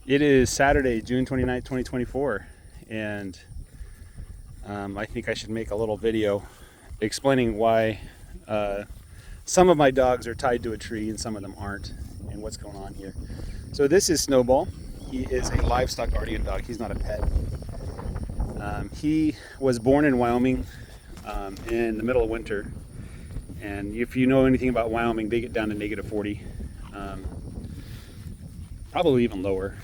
It is Saturday, June 29th, 2024, and I think I should make a little video explaining why some of my dogs are tied to a tree and some of them aren't, and what's going on here. So this is Snowball. He is a livestock guardian dog. He's not a pet. He was born in Wyoming in the middle of winter, and if you know anything about Wyoming, they get down to -40, probably even lower.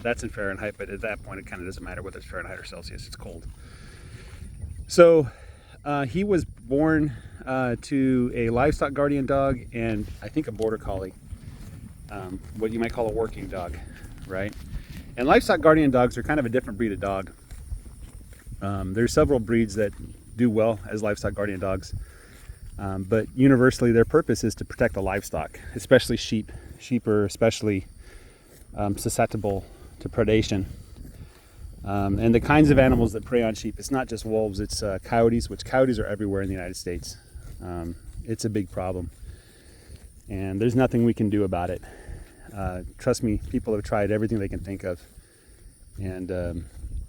That's in Fahrenheit, but at that point it kind of doesn't matter whether it's Fahrenheit or Celsius, it's cold. So he was born to a livestock guardian dog and I think a border collie, what you might call a working dog, right? And livestock guardian dogs are kind of a different breed of dog. There's several breeds that do well as livestock guardian dogs, but universally their purpose is to protect the livestock, especially sheep. Sheep are especially susceptible to predation. And the kinds of animals that prey on sheep, it's not just wolves, it's coyotes, which coyotes are everywhere in the United States. It's a big problem. And there's nothing we can do about it. Trust me, people have tried everything they can think of. And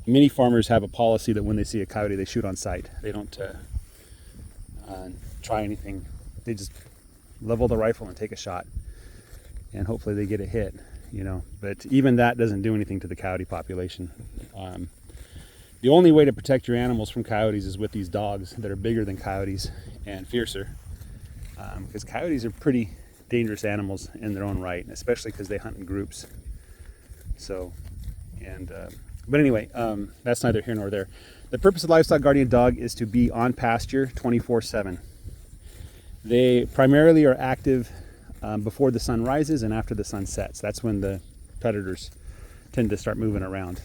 many farmers have a policy that when they see a coyote, they shoot on sight. They don't try anything. They just level the rifle and take a shot. And hopefully they get a hit. But even that doesn't do anything to the coyote population. The only way to protect your animals from coyotes is with these dogs that are bigger than coyotes and fiercer, because coyotes are pretty dangerous animals in their own right, especially because they hunt in groups. But anyway, that's neither here nor there. The purpose of livestock guardian dog is to be on pasture 24/7. They primarily are active before the sun rises and after the sun sets. That's when the predators tend to start moving around.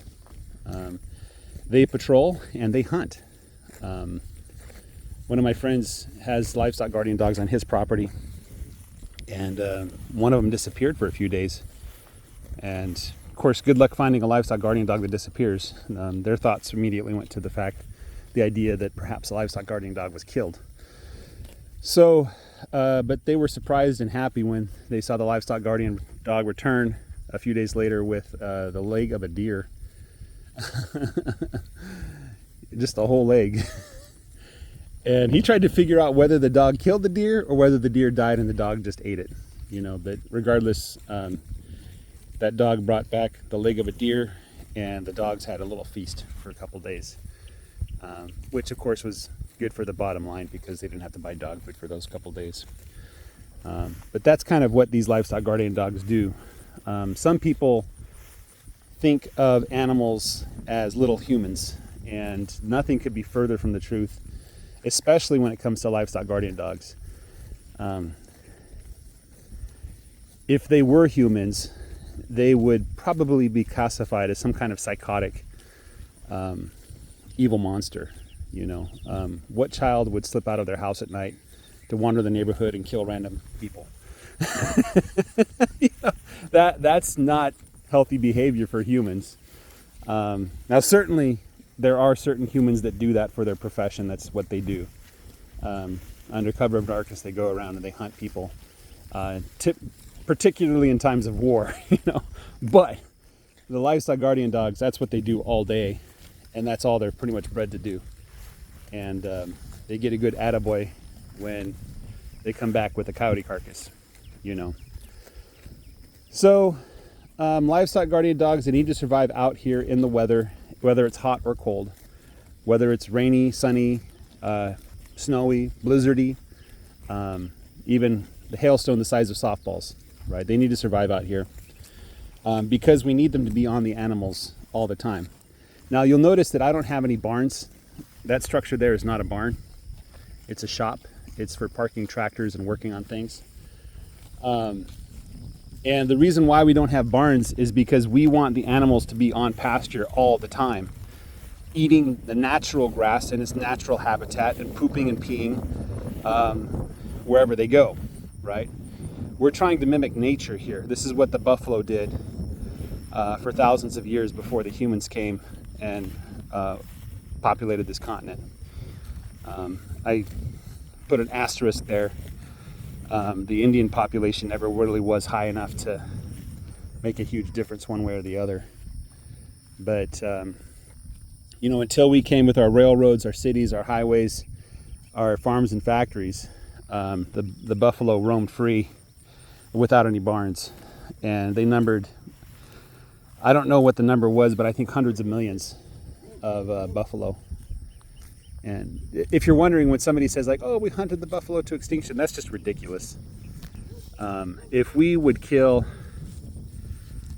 They patrol and they hunt. One of my friends has livestock guardian dogs on his property, and one of them disappeared for a few days. And of course, good luck finding a livestock guardian dog that disappears. Their thoughts immediately went to the idea that perhaps a livestock guardian dog was killed. So, but they were surprised and happy when they saw the livestock guardian dog return a few days later with the leg of a deer. Just the whole leg. And he tried to figure out whether the dog killed the deer or whether the deer died and the dog just ate it. But regardless, that dog brought back the leg of a deer, and the dogs had a little feast for a couple days, which of course was good for the bottom line because they didn't have to buy dog food for those couple days. But that's kind of what these livestock guardian dogs do. Some people think of animals as little humans, and nothing could be further from the truth, especially when it comes to livestock guardian dogs. If they were humans, they would probably be classified as some kind of psychotic evil monster. What child would slip out of their house at night to wander the neighborhood and kill random people? That's not healthy behavior for humans. Now, certainly there are certain humans that do that for their profession. That's what they do. Under cover of darkness, they go around and they hunt people, particularly in times of war. But the livestock guardian dogs, that's what they do all day, and that's all they're pretty much bred to do. And they get a good attaboy when they come back with a coyote carcass. So livestock guardian dogs, they need to survive out here in the weather, whether it's hot or cold, whether it's rainy, sunny, snowy, blizzardy, even the hailstone the size of softballs, right? They need to survive out here because we need them to be on the animals all the time. Now, you'll notice that I don't have any barns. That structure there is not a barn. It's a shop. It's for parking tractors and working on things. And the reason why we don't have barns is because we want the animals to be on pasture all the time, eating the natural grass in its natural habitat and pooping and peeing wherever they go, right? We're trying to mimic nature here. This is what the buffalo did for thousands of years before the humans came and populated this continent. I put an asterisk there. The Indian population never really was high enough to make a huge difference one way or the other. But you know, until we came with our railroads, our cities, our highways, our farms and factories, the buffalo roamed free without any barns, and they numbered, I don't know what the number was, but I think hundreds of millions of buffalo. And if you're wondering, when somebody says like, oh, we hunted the buffalo to extinction, that's just ridiculous. If we would kill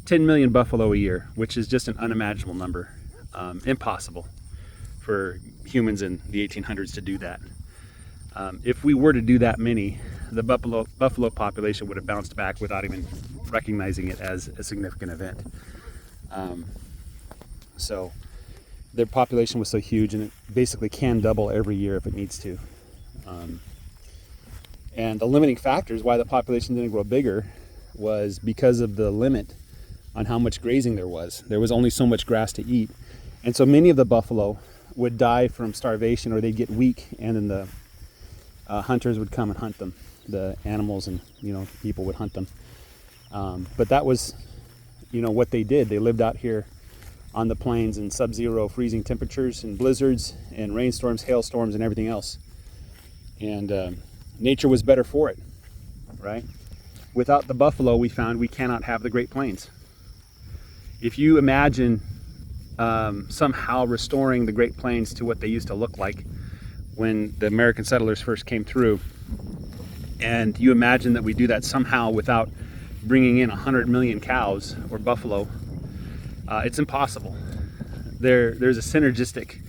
10 million buffalo a year, which is just an unimaginable number, impossible for humans in the 1800s to do that. If we were to do that many, the buffalo population would have bounced back without even recognizing it as a significant event. So their population was so huge, and it basically can double every year if it needs to. And the limiting factors why the population didn't grow bigger was because of the limit on how much grazing there was. There was only so much grass to eat. And so many of the buffalo would die from starvation, or they'd get weak, and then the hunters would come and hunt them. The animals and, you know, people would hunt them. But that was, you know, what they did. They lived out here on the plains in sub-zero freezing temperatures and blizzards and rainstorms, hailstorms, and everything else. And nature was better for it, right? Without the buffalo, we found we cannot have the Great Plains. If you imagine somehow restoring the Great Plains to what they used to look like when the American settlers first came through, and you imagine that we do that somehow without bringing in 100 million cows or buffalo, it's impossible. There's a synergistic,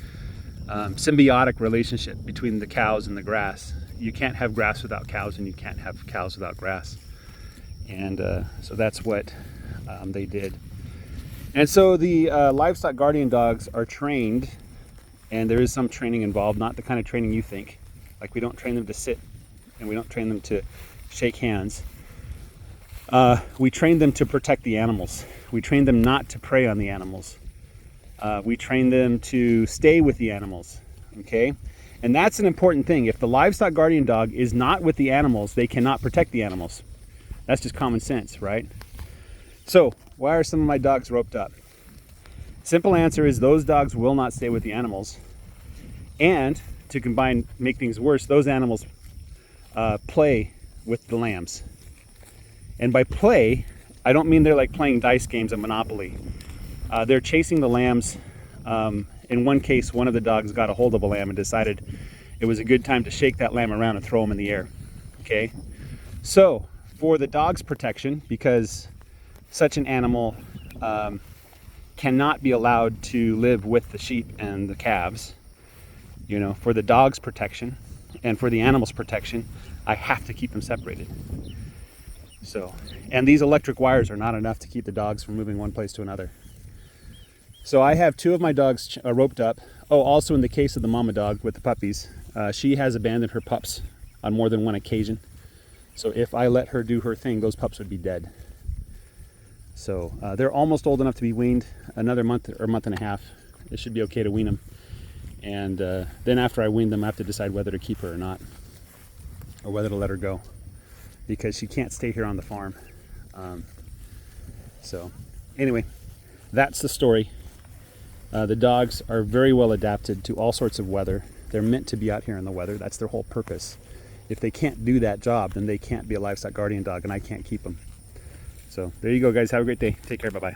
symbiotic relationship between the cows and the grass. You can't have grass without cows, and you can't have cows without grass. And so that's what they did. And so the livestock guardian dogs are trained, and there is some training involved, not the kind of training you think. Like, we don't train them to sit, and we don't train them to shake hands. We train them to protect the animals. We train them not to prey on the animals. We train them to stay with the animals, okay? And that's an important thing. If the livestock guardian dog is not with the animals, they cannot protect the animals. That's just common sense, right? So, why are some of my dogs roped up? Simple answer is those dogs will not stay with the animals. And to make things worse, those animals play with the lambs. And by play, I don't mean they're like playing dice games at Monopoly. They're chasing the lambs. In one case, one of the dogs got a hold of a lamb and decided it was a good time to shake that lamb around and throw him in the air. Okay? So, for the dog's protection, because such an animal cannot be allowed to live with the sheep and the calves, you know, for the dog's protection and for the animal's protection, I have to keep them separated. So, and these electric wires are not enough to keep the dogs from moving one place to another. So I have two of my dogs roped up. Oh, also in the case of the mama dog with the puppies, she has abandoned her pups on more than one occasion. So if I let her do her thing, those pups would be dead. So they're almost old enough to be weaned. Another month or month and a half, it should be okay to wean them. And then after I wean them, I have to decide whether to keep her or not, or whether to let her go, because she can't stay here on the farm. So anyway, that's the story. The dogs are very well adapted to all sorts of weather. They're meant to be out here in the weather. That's their whole purpose. If they can't do that job, then they can't be a livestock guardian dog, and I can't keep them. So there you go, guys. Have a great day. Take care. Bye-bye.